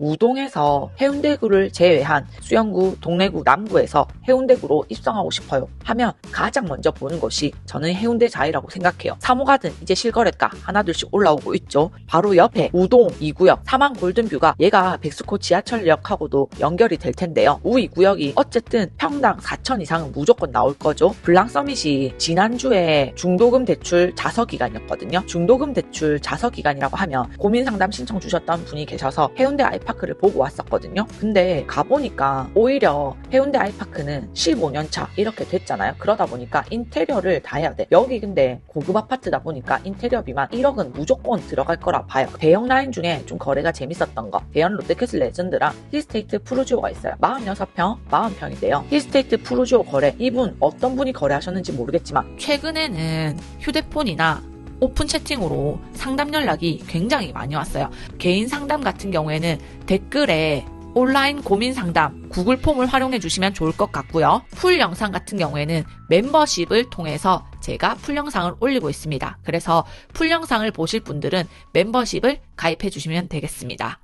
우동에서 해운대구를 제외한 수영구, 동래구, 남구에서 해운대구로 입성하고 싶어요 하면 가장 먼저 보는 것이 저는 해운대자이라고 생각해요. 사모가든 이제 실거래가 하나둘씩 올라오고 있죠. 바로 옆에 우동 2구역 사망 골든뷰가 얘가 백스코 지하철역하고도 연결이 될 텐데요. 우 2구역이 어쨌든 평당 4천 이상은 무조건 나올 거죠. 블랑 서밋이 지난주에 중도금 대출 자서 기간이었거든요. 중도금 대출 자서 기간이라고 하면 고민 상담 신청 주셨던 분이 계셔서 해운대 아이파크를 보고 왔었거든요. 근데 가보니까 오히려 해운대 아이파크는 15년차 이렇게 됐잖아요. 그러다 보니까 인테리어를 다 해야 돼. 여기 근데 고급 아파트다 보니까 인테리어비만 1억은 무조건 들어갈 거라 봐요. 대형 라인 중에 좀 거래가 재밌었던 거 대형 롯데캐슬 레전드랑 힐스테이트 프루지오가 있어요. 46평, 40평인데요. 힐스테이트 프루지오 거래, 이분 어떤 분이 거래하셨는지 모르겠지만 최근에는 휴대폰이나 오픈 채팅으로 상담 연락이 굉장히 많이 왔어요. 개인 상담 같은 경우에는 댓글에 온라인 고민 상담 구글 폼을 활용해 주시면 좋을 것 같고요. 풀 영상 같은 경우에는 멤버십을 통해서 제가 풀 영상을 올리고 있습니다. 그래서 풀 영상을 보실 분들은 멤버십을 가입해 주시면 되겠습니다.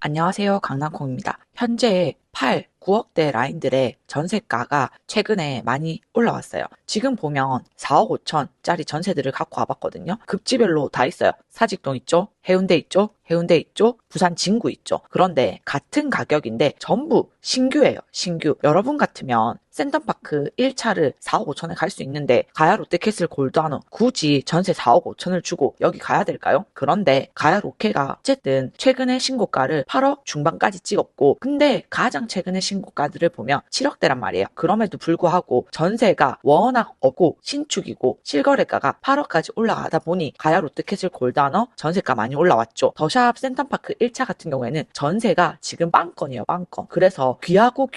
안녕하세요, 강남콩입니다. 현재 8, 9억대 라인들의 전세가가 최근에 많이 올라왔어요. 지금 보면 4억 5천짜리 전세들을 갖고 와봤거든요. 급지별로 다 있어요. 사직동 있죠? 해운대 있죠? 해운대 있죠? 부산 진구 있죠? 그런데 같은 가격인데 전부 신규예요. 신규. 여러분 같으면 센텀파크 1차를 4억 5천에 갈 수 있는데 가야 롯데캐슬 골드하너 굳이 전세 4억 5천을 주고 여기 가야 될까요? 그런데 가야 롯케가 어쨌든 최근에 신고가를 8억 중반까지 찍었고 근데 가장 최근에 신고가들을 보면 7억대란 말이에요. 그럼에도 불구하고 전세가 워낙 없고 신축이고 실거래가가 8억까지 올라가다 보니 가야 롯데캐슬 골드하너 전세가 많이 올라왔죠. 더샵 센텀파크 1차 같은 경우에는 전세가 지금 빵건이에요. 빵건. 그래서 귀하고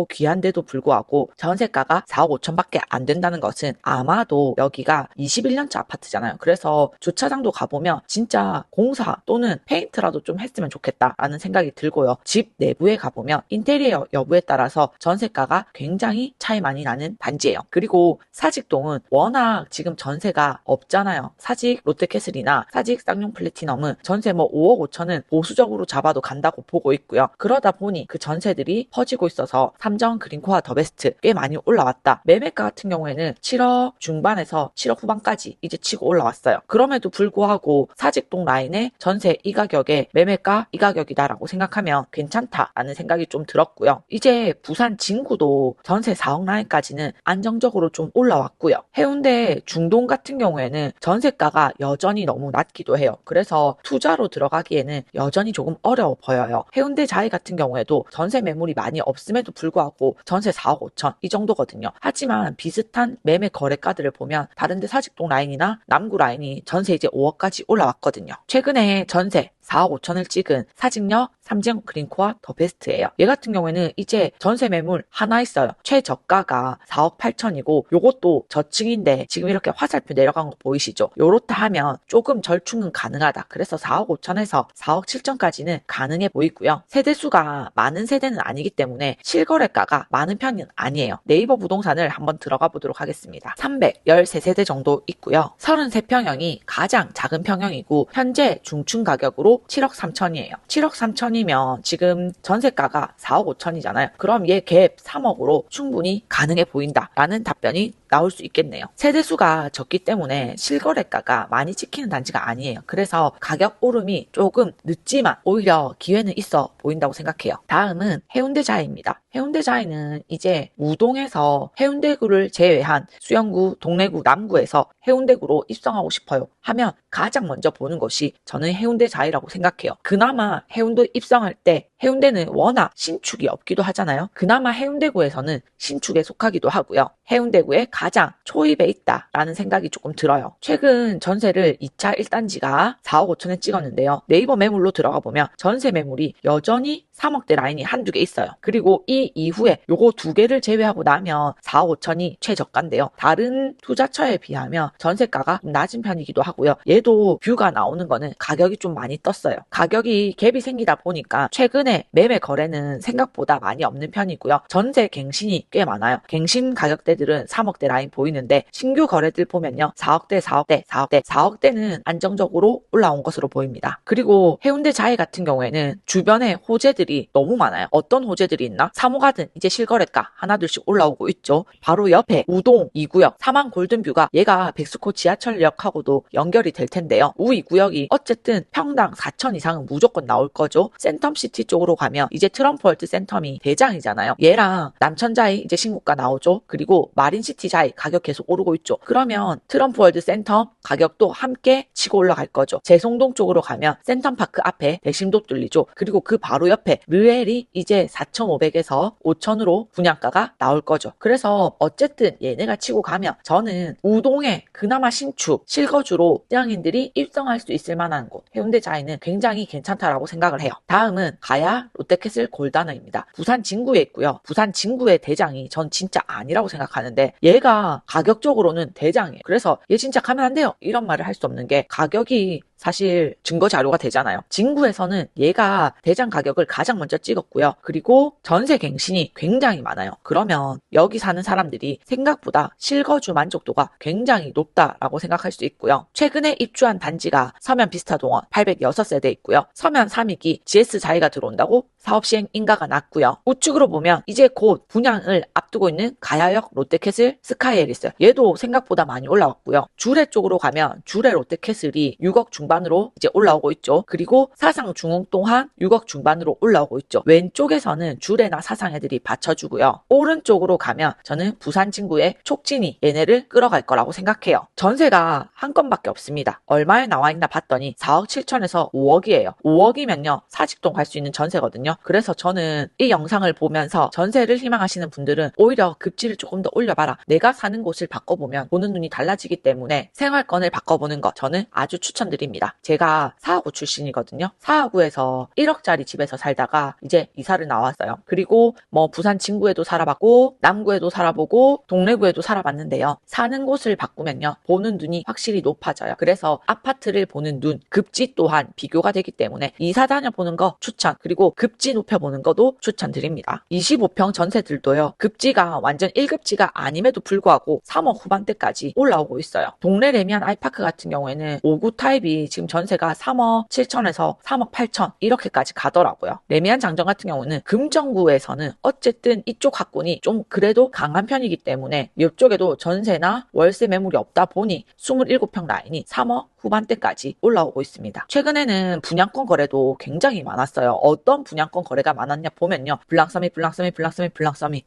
귀한데도 불구하고 전세가가 4억 5천밖에 안 된다는 것은 아마도 여기가 21년차 아파트잖아요. 그래서 주차장도 가보면 진짜 공사 또는 페인트라도 좀 했으면 좋겠다라는 생각이 들고요. 집 내부에 가보면 인테리어 여부에 따라서 전세가가 굉장히 차이 많이 나는 단지예요. 그리고 사직동은 워낙 지금 전세가 없잖아요. 사직 롯데캐슬이나 사직 쌍용 플래티넘은 전세 뭐 5억 5천은 보수적으로 잡아도 간다고 보고 있고요. 그러다 보니 그 전세들이 퍼지고 있어서 삼정 그린코아 더베스트 꽤 많이 올라왔다. 매매가 같은 경우에는 7억 중반에서 7억 후반까지 이제 치고 올라왔어요. 그럼에도 불구하고 사직동 라인의 전세 이 가격에 매매가 이 가격이다라고 생각하면 괜찮다라는 생각이 좀 들었고요. 이제 부산 진구도 전세 4억 라인까지는 안정적으로 좀 올라왔고요. 해운대 중동 같은 경우에는 전세가가 여전히 너무 낮기도 해요. 그래서 투자로 들어가기에는 여전히 조금 어려워 보여요. 해운대 자이 같은 경우에도 전세 매물이 많이 없음에도 불구하고 전세 4억 5천 이 정도거든요. 하지만 비슷한 매매 거래가들을 보면 다른데 사직동 라인이나 남구 라인이 전세 이제 5억까지 올라왔거든요. 최근에 전세 4억 5천을 찍은 사직역 삼정 그린코아 더 베스트예요. 얘 같은 경우에는 이제 전세 매물 하나 있어요. 최저가가 4억 8천이고 요것도 저층인데 지금 이렇게 화살표 내려간 거 보이시죠? 요렇다 하면 조금 절충은 가능하다. 그래서 4억 5천에서 4억 7천까지는 가능해 보이고요. 세대수가 많은 세대는 아니기 때문에 실거래가가 많은 편은 아니에요. 네이버 부동산을 한번 들어가 보도록 하겠습니다. 313세대 정도 있고요. 33평형이 가장 작은 평형이고 현재 중층 가격으로 7억 3천이에요. 7억 3천이면 지금 전세가가 4억 5천이잖아요. 그럼 얘 갭 3억으로 충분히 가능해 보인다라는 답변이 나올 수 있겠네요. 세대수가 적기 때문에 실거래가가 많이 찍히는 단지가 아니에요. 그래서 가격 오름이 조금 늦지만 오히려 기회는 있어 보인다고 생각해요. 다음은 해운대자이입니다. 해운대자이는 이제 우동에서 해운대구를 제외한 수영구, 동래구, 남구에서 해운대구로 입성하고 싶어요 하면 가장 먼저 보는 것이 저는 해운대자이라고 생각해요. 그나마 해운대 입성할 때 해운대는 워낙 신축이 없기도 하잖아요. 그나마 해운대구에서는 신축에 속하기도 하고요. 해운대구에 가장 초입에 있다라는 생각이 조금 들어요. 최근 전세를 2차 1단지가 4억 5천에 찍었는데요. 네이버 매물로 들어가 보면 전세 매물이 여전히 3억대 라인이 한두 개 있어요. 그리고 이 이후에 요거 두 개를 제외하고 나면 4억 5천이 최저가인데요. 다른 투자처에 비하면 전세가가 좀 낮은 편이기도 하고요. 얘도 뷰가 나오는 거는 가격이 좀 많이 떴어요. 가격이 갭이 생기다 보니까 최근에 최근에 매매 거래는 생각보다 많이 없는 편이고요. 전세 갱신이 꽤 많아요. 갱신 가격대들은 3억대 라인 보이는데 신규 거래들 보면요. 4억대, 4억대, 4억대, 4억대는 안정적으로 올라온 것으로 보입니다. 그리고 해운대 자이 같은 경우에는 주변에 호재들이 너무 많아요. 어떤 호재들이 있나? 3호가든 이제 실거래가 하나둘씩 올라오고 있죠. 바로 옆에 우동 2구역 사망 골든뷰가 얘가 백스코 지하철역하고도 연결이 될 텐데요. 우 2구역이 어쨌든 평당 4천 이상은 무조건 나올 거죠. 센텀시티 쪽으로 가면 이제 트럼프월드 센텀이 대장이잖아요. 얘랑 남천자이 이제 신고가 나오죠. 그리고 마린시티 자이 가격 계속 오르고 있죠. 그러면 트럼프월드 센텀 가격도 함께 치고 올라갈 거죠. 재송동 쪽으로 가면 센텀파크 앞에 대심도 뚫리죠. 그리고 그 바로 옆에 르엘이 이제 4,500에서 5,000으로 분양가가 나올 거죠. 그래서 어쨌든 얘네가 치고 가면 저는 우동에 그나마 신축, 실거주로 시장인들이 입성할 수 있을 만한 곳 해운대 자이는 굉장히 괜찮다라고 생각을 해요. 다음은 가야 롯데캐슬 골다너입니다. 부산 진구에 있고요. 부산 진구의 대장이 전 진짜 아니라고 생각하는데 얘가 가격적으로는 대장이에요. 그래서 얘 진짜 가면 안 돼요. 이런 말을 할 수 없는 게 가격이 사실 증거 자료가 되잖아요. 진구에서는 얘가 대장 가격을 가장 먼저 찍었고요. 그리고 전세 갱신이 굉장히 많아요. 그러면 여기 사는 사람들이 생각보다 실거주 만족도가 굉장히 높다라고 생각할 수 있고요. 최근에 입주한 단지가 서면 비스타동원 806세대 있고요. 서면 3익이 GS 자이가 들어온다고 사업 시행 인가가 났고요. 우측으로 보면 이제 곧 분양을 앞두고 있는 가야역 롯데캐슬 스카이앨리스 얘도 생각보다 많이 올라왔고요. 주례 쪽으로 가면 주례 롯데캐슬이 6억 중반으로 이제 올라오고 있죠. 그리고 사상 중흥 또한 6억 중반으로 올라오고 있죠. 왼쪽에서는 주례나 사상 애들이 받쳐주고요. 오른쪽으로 가면 저는 부산 진구의 촉진이 얘네를 끌어갈 거라고 생각해요. 전세가 한 건밖에 없습니다. 얼마에 나와 있나 봤더니 4억 7천에서 5억이에요. 5억이면요 사직동 갈 수 있는 전세거든요. 그래서 저는 이 영상을 보면서 전세를 희망하시는 분들은 오히려 급지를 조금 더 올려봐라. 내가 사는 곳을 바꿔보면 보는 눈이 달라지기 때문에 생활권을 바꿔보는 거 저는 아주 추천드립니다. 제가 사하구 출신이거든요. 사하구에서 1억짜리 집에서 살다가 이제 이사를 나왔어요. 그리고 뭐 부산 진구에도 살아봤고 남구에도 살아보고 동래구에도 살아봤는데요. 사는 곳을 바꾸면요 보는 눈이 확실히 높아져요. 그래서 아파트를 보는 눈, 급지 또한 비교가 되기 때문에 이사 다녀보는 거 추천, 그리고 급지 높여보는 것도 추천드립니다. 25평 전세들도요 급지가 완전 1급지가 아님에도 불구하고 3억 후반대까지 올라오고 있어요. 동래 레미안 아이파크 같은 경우에는 5구 타입이 지금 전세가 3억 7천에서 3억 8천 이렇게까지 가더라고요. 레미안 장정 같은 경우는 금정구에서는 어쨌든 이쪽 학군이 좀 그래도 강한 편이기 때문에 이쪽에도 전세나 월세 매물이 없다 보니 27평 라인이 3억 후반대까지 올라오고 있습니다. 최근에는 분양권 거래도 굉장히 많았어요. 어떤 분양권 거래가 많았냐 보면요.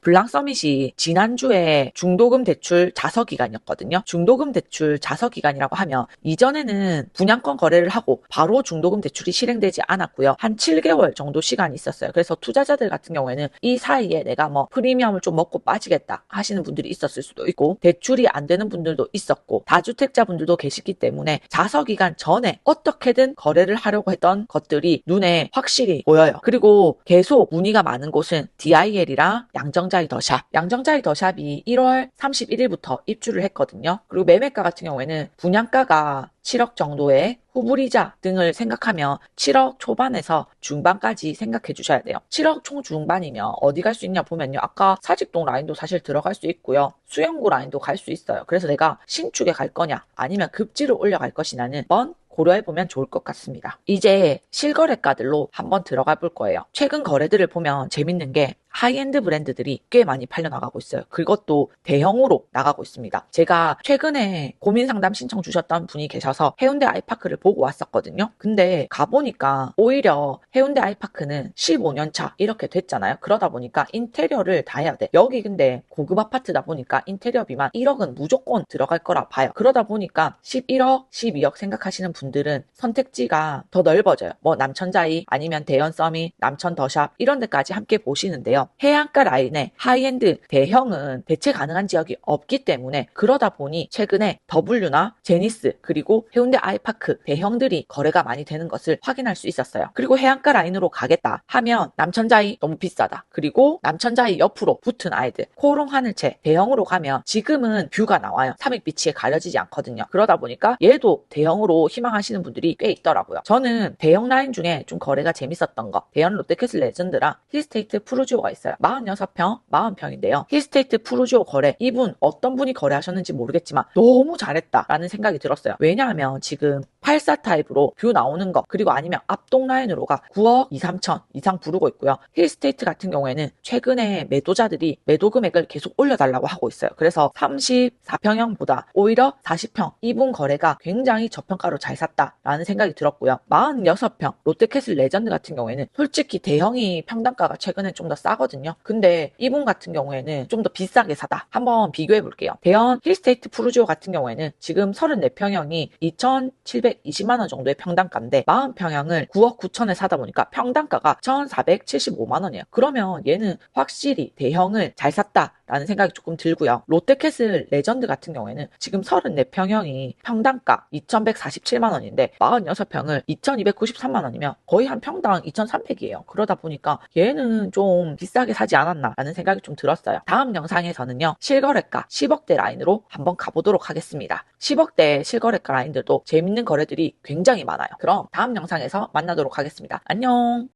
블랑서밋이 지난주에 중도금 대출 자서 기간이었거든요. 중도금 대출 자서 기간이라고 하면 이전에는 분양권 거래를 하고 바로 중도금 대출이 실행되지 않았고요. 한 7개월 정도 시간이 있었어요. 그래서 투자자들 같은 경우에는 이 사이에 내가 뭐 프리미엄을 좀 먹고 빠지겠다 하시는 분들이 있었을 수도 있고 대출이 안 되는 분들도 있었고 다주택자 분들도 계시기 때문에 자서 기간 전에 어떻게든 거래를 하려고 했던 것들이 눈에 확실히 보여요. 그리고 계속 문의가 많은 곳은 DIL이랑 양정자이 더샵. 양정자이 더샵이 1월 31일부터 입주를 했거든요. 그리고 매매가 같은 경우에는 분양가가 7억 정도의 후불이자 등을 생각하면 7억 초반에서 중반까지 생각해 주셔야 돼요. 7억 초중반이면 어디 갈 수 있냐 보면요. 아까 사직동 라인도 사실 들어갈 수 있고요. 수영구 라인도 갈 수 있어요. 그래서 내가 신축에 갈 거냐 아니면 급지를 올려갈 것이냐는 한번 고려해보면 좋을 것 같습니다. 이제 실거래가들로 한번 들어가 볼 거예요. 최근 거래들을 보면 재밌는 게 하이엔드 브랜드들이 꽤 많이 팔려나가고 있어요. 그것도 대형으로 나가고 있습니다. 제가 최근에 고민 상담 신청 주셨던 분이 계셔서 해운대 아이파크를 보고 왔었거든요. 근데 가보니까 오히려 해운대 아이파크는 15년차 이렇게 됐잖아요. 그러다 보니까 인테리어를 다 해야 돼. 여기 근데 고급 아파트다 보니까 인테리어비만 1억은 무조건 들어갈 거라 봐요. 그러다 보니까 11억, 12억 생각하시는 분들은 선택지가 더 넓어져요. 뭐 남천자이 아니면 대연 서밋, 남천 더샵 이런 데까지 함께 보시는데요. 해안가 라인에 하이엔드 대형은 대체 가능한 지역이 없기 때문에 그러다 보니 최근에 W나 제니스 그리고 해운대 아이파크 대형들이 거래가 많이 되는 것을 확인할 수 있었어요. 그리고 해안가 라인으로 가겠다 하면 남천자이 너무 비싸다. 그리고 남천자이 옆으로 붙은 아이들 코롱 하늘채 대형으로 가면 지금은 뷰가 나와요. 삼익비치에 가려지지 않거든요. 그러다 보니까 얘도 대형으로 희망 실망하시는 분들이 꽤 있더라고요. 저는 대형 라인 중에 좀 거래가 재밌었던 거, 대형 롯데캐슬 레전드랑 힐스테이트 푸르지오가 있어요. 46평, 40평인데요. 힐스테이트 푸르지오 거래, 이분 어떤 분이 거래하셨는지 모르겠지만 너무 잘했다라는 생각이 들었어요. 왜냐하면 지금 84 타입으로 뷰 나오는 거, 그리고 아니면 앞동 라인으로가 9억 2, 3천 이상 부르고 있고요. 힐스테이트 같은 경우에는 최근에 매도자들이 매도 금액을 계속 올려달라고 하고 있어요. 그래서 34평형보다 오히려 40평 이분 거래가 굉장히 저평가로 잘 샀다라는 생각이 들었고요. 46평 롯데캐슬 레전드 같은 경우에는 솔직히 대형이 평당가가 최근에 좀 더 싸거든요. 근데 이분 같은 경우에는 좀 더 비싸게 사다. 한번 비교해 볼게요. 대형 힐스테이트 푸르지오 같은 경우에는 지금 34평형이 2,720만원 정도의 평당가인데 40평형을 9억 9천에 사다 보니까 평당가가 1,475만원이에요. 그러면 얘는 확실히 대형을 잘 샀다라는 생각이 조금 들고요. 롯데캐슬 레전드 같은 경우에는 지금 34평형이 평당가 2,147만원인데 46평을 2,293만원이면 거의 한 평당 2,300이에요. 그러다 보니까 얘는 좀 비싸게 사지 않았나라는 생각이 좀 들었어요. 다음 영상에서는요, 실거래가 10억대 라인으로 한번 가보도록 하겠습니다. 10억대 실거래가 라인들도 재밌는 거래들이 굉장히 많아요. 그럼 다음 영상에서 만나도록 하겠습니다. 안녕.